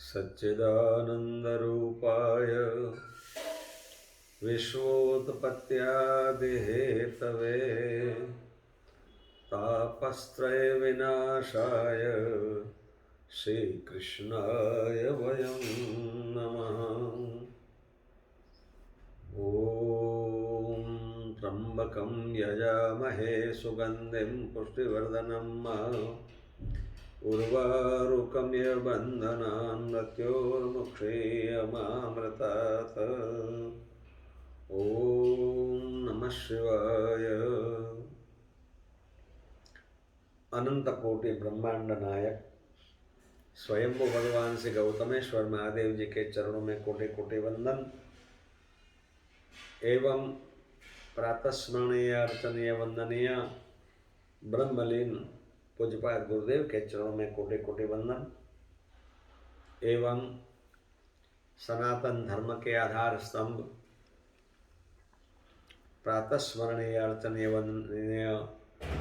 सच्चिदानन्दरूपाय विश्वोत्पत्त्यादिहेतवे तापत्रयविनाशाय श्रीकृष्णाय वयं नमः। ॐ त्र्यम्बकं यजामहे सुगन्धिं पुष्टिवर्धनम् उर्वारुकमिव बन्धनान् मृत्योर्मुक्षीयमामृतात्। ॐ नमः शिवाय। अनंत कोटि ब्रह्मांड नायक स्वयंभू भगवान श्री गौतमेश्वर महादेव जी के चरणों में कोटि कोटि वंदन एवं प्रातस्मरणीय अर्चनीय वंदनीय ब्रह्मलीन पूज्यपाद गुरुदेव के चरणों में कोटि कोटि वंदन एवं सनातन धर्म के आधार स्तंभ प्रातस्मरणीय अर्चनीय वंदनीय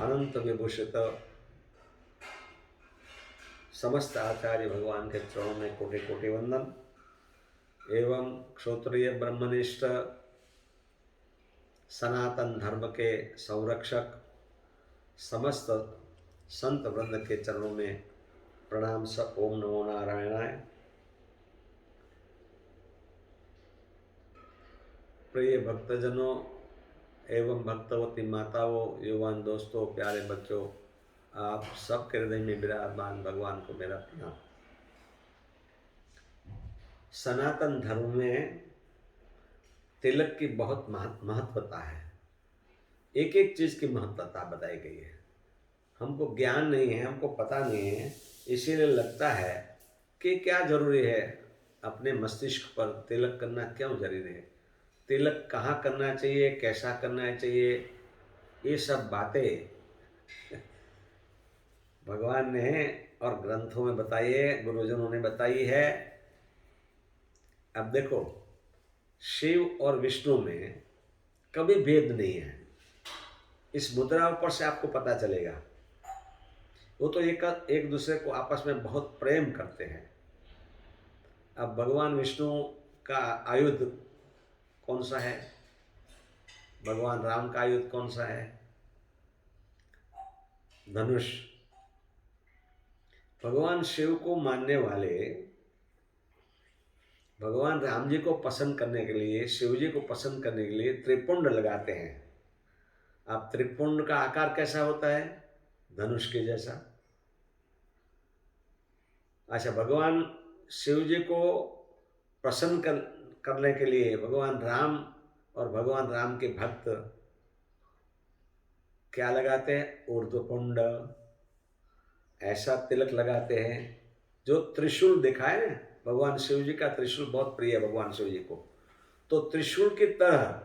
अनंत विभूषित समस्त आचार्य भगवान के चरणों में कोटि कोटि वंदन एवं क्षोत्रिय ब्रह्मनिष्ठ सनातन धर्म के संरक्षक समस्त संत वृंद के चरणों में प्रणाम। सब ओम नमो नारायणाय। प्रिय भक्तजनों एवं भक्तवती माताओं, युवान दोस्तों, प्यारे बच्चों, आप सबके हृदय में विराजमान भगवान को मेरा प्रणाम। सनातन धर्म में तिलक की बहुत महत्वता है। एक एक चीज की महत्वता बताई गई है। हमको ज्ञान नहीं है, हमको पता नहीं है, इसीलिए लगता है कि क्या जरूरी है, अपने मस्तिष्क पर तिलक करना क्यों जरूरी है, तिलक कहाँ करना चाहिए, कैसा करना चाहिए, ये सब बातें भगवान ने और ग्रंथों में बताई है, गुरुजनों ने बताई है। अब देखो, शिव और विष्णु में कभी भेद नहीं है। इस मुद्रा ऊपर से आपको पता चलेगा। वो तो एक दूसरे को आपस में बहुत प्रेम करते हैं। अब भगवान विष्णु का आयुध कौन सा है, भगवान राम का आयुध कौन सा है? धनुष। भगवान शिव को मानने वाले भगवान राम जी को पसंद करने के लिए, शिव जी को पसंद करने के लिए त्रिपुंड लगाते हैं। अब त्रिपुंड का आकार कैसा होता है? धनुष के जैसा। अच्छा, भगवान शिव जी को प्रसन्न करने के लिए भगवान राम और भगवान राम के भक्त क्या लगाते हैं? ऊर्ध्वपुंड। ऐसा तिलक लगाते हैं जो त्रिशूल दिखाए ना। भगवान शिव जी का त्रिशूल बहुत प्रिय है भगवान शिव जी को। तो त्रिशूल की तरह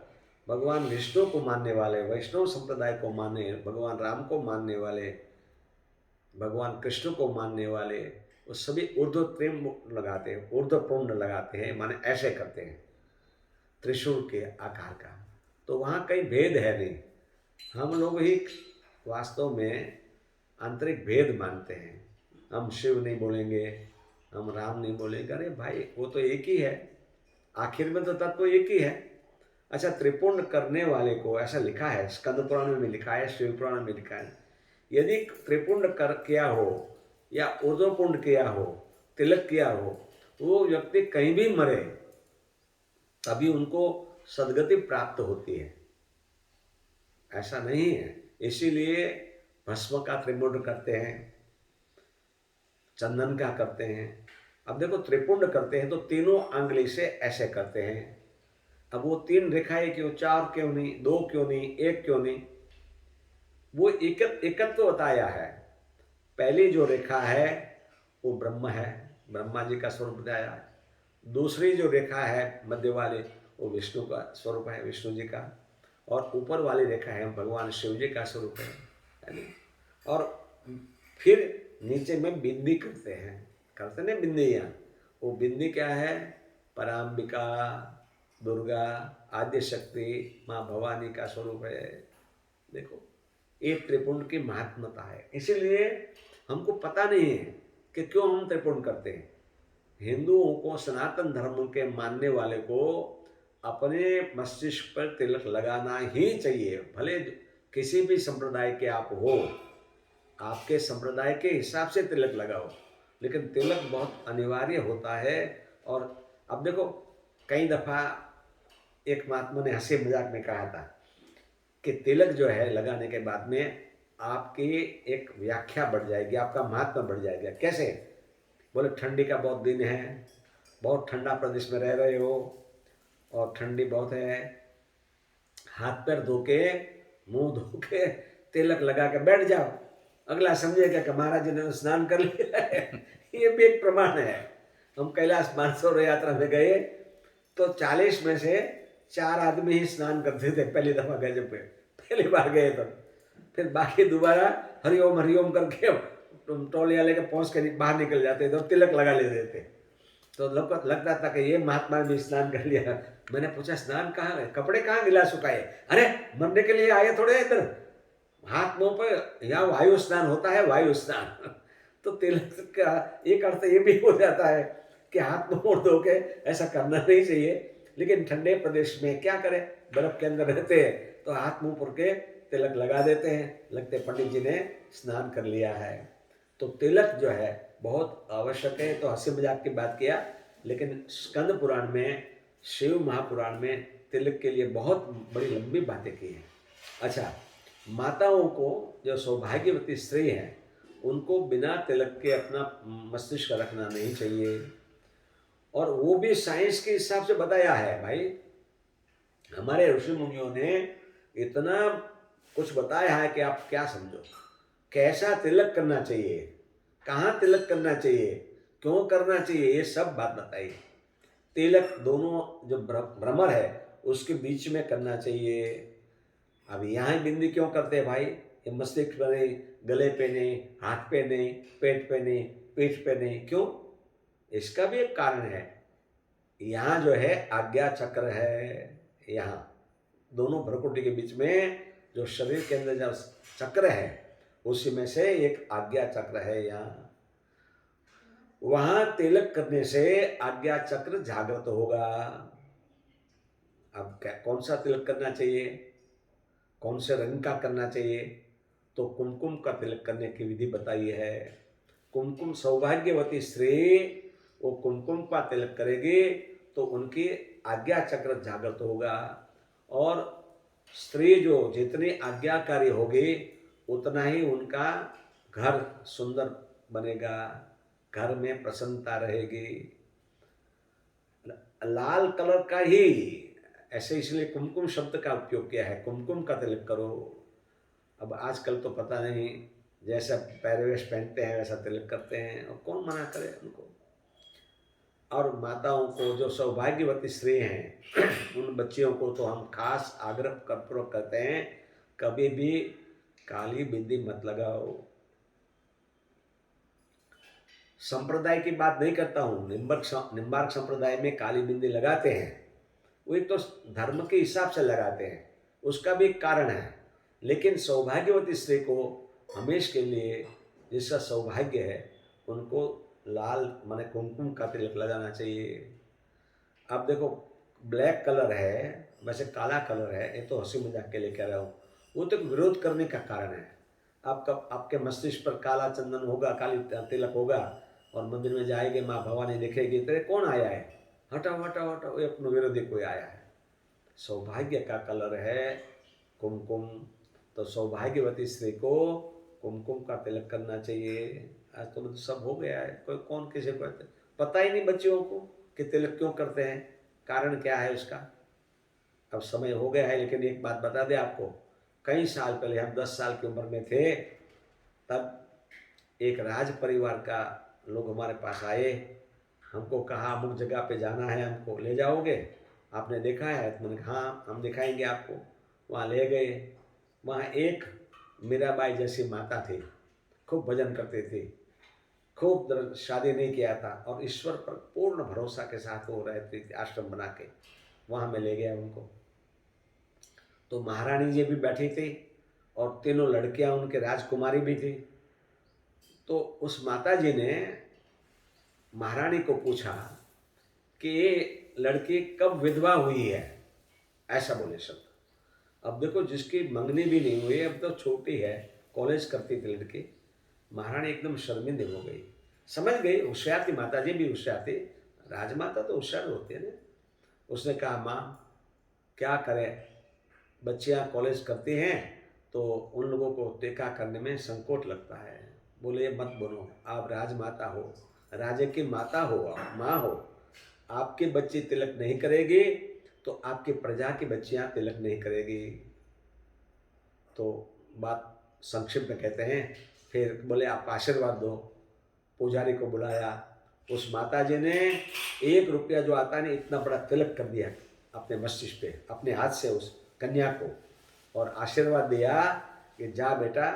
भगवान विष्णु को मानने वाले, वैष्णव संप्रदाय को मानने, भगवान राम को मानने वाले, भगवान कृष्ण को मानने वाले, वो सभी ऊर्ध्व लगाते हैं, ऊर्ध्वपुंड लगाते हैं, माने ऐसे करते हैं त्रिशूल के आकार का। तो वहाँ कहीं भेद है नहीं। हम लोग ही वास्तव में आंतरिक भेद मानते हैं। हम शिव नहीं बोलेंगे, हम राम नहीं बोलेंगे। अरे भाई, वो तो एक ही है, आखिर में तो तत्व एक ही है। अच्छा, त्रिपुंड करने वाले को ऐसा लिखा है, स्कंद पुराण में भी लिखा है, शिव पुराण में लिखा है, यदि त्रिपुंड किया हो या ऊर्ध्वपुंड किया हो, तिलक किया हो, वो व्यक्ति कहीं भी मरे तभी उनको सदगति प्राप्त होती है। ऐसा नहीं है। इसीलिए भस्म का त्रिपुंड करते हैं, चंदन का करते हैं। अब देखो, त्रिपुंड करते हैं तो तीनों अंगुली से ऐसे करते हैं। अब वो तीन रेखाएं क्यों, चार क्यों नहीं, दो क्यों नहीं, एक क्यों नहीं? वो एकत्व बताया है। पहली जो रेखा है वो ब्रह्म है, ब्रह्मा जी का स्वरूप बताया है। दूसरी जो रेखा है मध्य वाली, वो विष्णु का स्वरूप है, विष्णु जी का। और ऊपर वाली रेखा है भगवान शिव जी का स्वरूप है। और फिर नीचे में बिंदी करते हैं, करते ना बिंदियाँ। वो बिंदी क्या है? पराम्बिका, दुर्गा, आद्य शक्ति, माँ भवानी का स्वरूप है। देखो, ये त्रिपुंड की महात्मता है। इसीलिए हमको पता नहीं है कि क्यों हम त्रिपुंड करते हैं। हिंदुओं को, सनातन धर्म के मानने वाले को अपने मस्तिष्क पर तिलक लगाना ही चाहिए। भले किसी भी संप्रदाय के आप हो, आपके संप्रदाय के हिसाब से तिलक लगाओ, लेकिन तिलक बहुत अनिवार्य होता है। और अब देखो, कई दफ़ा एक महात्मा ने हंसी मजाक में कहा था कि तिलक जो है लगाने के बाद में आपकी एक व्याख्या बढ़ जाएगी, आपका महात्मा बढ़ जाएगा। कैसे? बोले ठंडी का बहुत दिन है, बहुत ठंडा प्रदेश में रह रहे हो और ठंडी बहुत है, हाथ पैर धो के, मुंह धो के, तिलक लगा के बैठ जाओ, अगला समझेगा कि महाराज जी ने स्नान कर लिया है। ये भी एक प्रमाण है। हम कैलाश मानसरोवर यात्रा में गए तो 40 में से 4 आदमी ही स्नान करते थे पहली दफा गए, जब पहली बार गए तो। फिर बाकी दोबारा हरिओम करके टोलिया लेके पहुंच के बाहर निकल जाते थे और तिलक लगा लेते थे। तो लगता था कि ये महात्मा ने भी स्नान कर लिया। मैंने पूछा स्नान कहाँ गए, कपड़े कहाँ गिला सुखाए? अरे मरने के लिए आए थोड़े इधर, हाथ मुंह पर, यहाँ वायु स्नान होता है, वायु स्नान। तो तिलक का एक अर्थ ये भी हो जाता है कि हाथ मुंह धो के ऐसा करना नहीं चाहिए, लेकिन ठंडे प्रदेश में क्या करें, बर्फ के अंदर रहते हैं तो हाथ मुंह पुर के तिलक लगा देते हैं, लगते पंडित जी ने स्नान कर लिया है। तो तिलक जो है बहुत आवश्यक है। तो हंसी मजाक की बात किया, लेकिन स्कंद पुराण में, शिव महापुराण में तिलक के लिए बहुत बड़ी लंबी बातें की हैं। अच्छा, माताओं को, जो सौभाग्यवती स्त्री हैं, उनको बिना तिलक के अपना मस्तिष्क रखना नहीं चाहिए। और वो भी साइंस के हिसाब से बताया है भाई। हमारे ऋषि मुनियों ने इतना कुछ बताया है कि आप क्या समझो। कैसा तिलक करना चाहिए, कहाँ तिलक करना चाहिए, क्यों करना चाहिए, ये सब बात बताइए। तिलक दोनों जो भ्रमर है उसके बीच में करना चाहिए। अब यहाँ बिंदी क्यों करते हैं भाई? ये मस्तिष्क पे नहीं, गले पे नहीं, हाथ पे नहीं, पेट पे नहीं, पीठ पे नहीं, क्यों? इसका भी एक कारण है। यहाँ जो है आज्ञा चक्र है, यहाँ दोनों भ्रकुटी के बीच में जो शरीर के अंदर जो चक्र है उसी में से एक आज्ञा चक्र है यहाँ। वहां तिलक करने से आज्ञा चक्र जागृत होगा। अब कौन सा तिलक करना चाहिए, कौन से रंग का करना चाहिए? तो कुमकुम का तिलक करने की विधि बताई है। कुमकुम, सौभाग्यवती स्त्री वो कुमकुम का तिलक करेगी तो उनकी आज्ञा चक्र जागृत होगा। और स्त्री जो जितनी आज्ञाकारी होगी उतना ही उनका घर सुंदर बनेगा, घर में प्रसन्नता रहेगी। लाल कलर का ही ऐसे इसलिए कुमकुम शब्द का उपयोग किया है, कुमकुम का तिलक करो। अब आजकल तो पता नहीं, जैसा पहरवेश पहनते हैं वैसा तिलक करते हैं, और कौन मना करे उनको। और माताओं को, जो सौभाग्यवती स्त्री हैं उन बच्चियों को तो हम खास आग्रह पूर्वक करते हैं, कभी भी काली बिंदी मत लगाओ। संप्रदाय की बात नहीं करता हूँ, निम्बार्क संप्रदाय में काली बिंदी लगाते हैं, वो एक तो धर्म के हिसाब से लगाते हैं, उसका भी एक कारण है। लेकिन सौभाग्यवती स्त्री को हमेशा के लिए, जिसका सौभाग्य है, उनको लाल माने कुमकुम का तिलक लगाना चाहिए। अब देखो, ब्लैक कलर है, वैसे काला कलर है, ये तो हंसी मजाक के लिए कह रहा हूँ, वो तो विरोध करने का कारण है। आपका, आपके मस्तिष्क पर काला चंदन होगा, काली तिलक होगा, और मंदिर में जाएंगे, माँ भवानी देखेगी, तेरे कौन आया है, हटाओ हटाओ हटाओ, ये अपना विरोधी कोई आया है। सौभाग्य का कलर है कुमकुम, तो सौभाग्यवती स्त्री को कुमकुम का तिलक करना चाहिए। आज तो सब हो गया है, कोई कौन किसी को पता ही नहीं बच्चियों को कि तिलक क्यों करते हैं, कारण क्या है उसका। अब समय हो गया है, लेकिन एक बात बता दें आपको, कई साल पहले, हम 10 साल की उम्र में थे, तब एक राज परिवार का लोग हमारे पास आए, हमको कहा अमुक जगह पे जाना है, हमको ले जाओगे, आपने देखा है? तो मैंने कहा हाँ, हम दिखाएंगे आपको। वहाँ ले गए। वहाँ एक मीराबाई जैसी माता थी, खूब भजन करती थी, खूब शादी नहीं किया था, और ईश्वर पर पूर्ण भरोसा के साथ वो रहती थी, आश्रम बना के। वहाँ मैं ले गया उनको, तो महारानी जी भी बैठी थी और तीनों लड़कियाँ उनके राजकुमारी भी थी। तो उस माता जी ने महारानी को पूछा कि ये लड़की कब विधवा हुई है, ऐसा बोले शब्द। अब देखो, जिसकी मंगनी भी नहीं हुई, अब तो छोटी है, कॉलेज करती थी लड़की। महारानी एकदम शर्मिंदे हो गई, समझ गई, होशियार थी, माता जी भी होशियार थी, राजमाता तो होशियार होती है ना। उसने कहा, माँ क्या करें, बच्चियाँ कॉलेज करती हैं तो उन लोगों को टेका करने में संकोच लगता है। बोले, मत बोलो, आप राजमाता हो, राजे की माता हो, आप माँ हो, आपके बच्चे तिलक नहीं करेगी तो आपकी प्रजा की बच्चियाँ तिलक नहीं करेगी। तो बात संक्षिप्त में कहते हैं, फिर बोले आप आशीर्वाद दो। पुजारी को बुलाया, उस माता जी ने 1 रुपया जो आता है ना, इतना बड़ा तिलक कर दिया अपने मस्तिष्क पे, अपने हाथ से उस कन्या को, और आशीर्वाद दिया कि जा बेटा,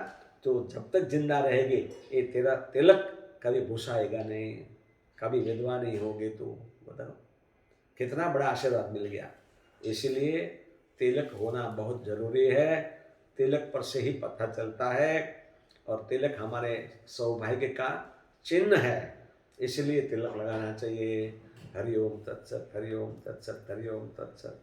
तो जब तक जिंदा रहेगी ये तेरा तिलक कभी भूसाएगा नहीं, कभी विधवा नहीं होगी। तो बताओ कितना बड़ा आशीर्वाद मिल गया। इसलिए तिलक होना बहुत जरूरी है, तिलक पर से ही पता चलता है, और तिलक हमारे सौभाग्य का चिन्ह है, इसलिए तिलक लगाना चाहिए। हरि ओम तत्सत, हरि ओम तत्सत, हरि ओम तत्सत।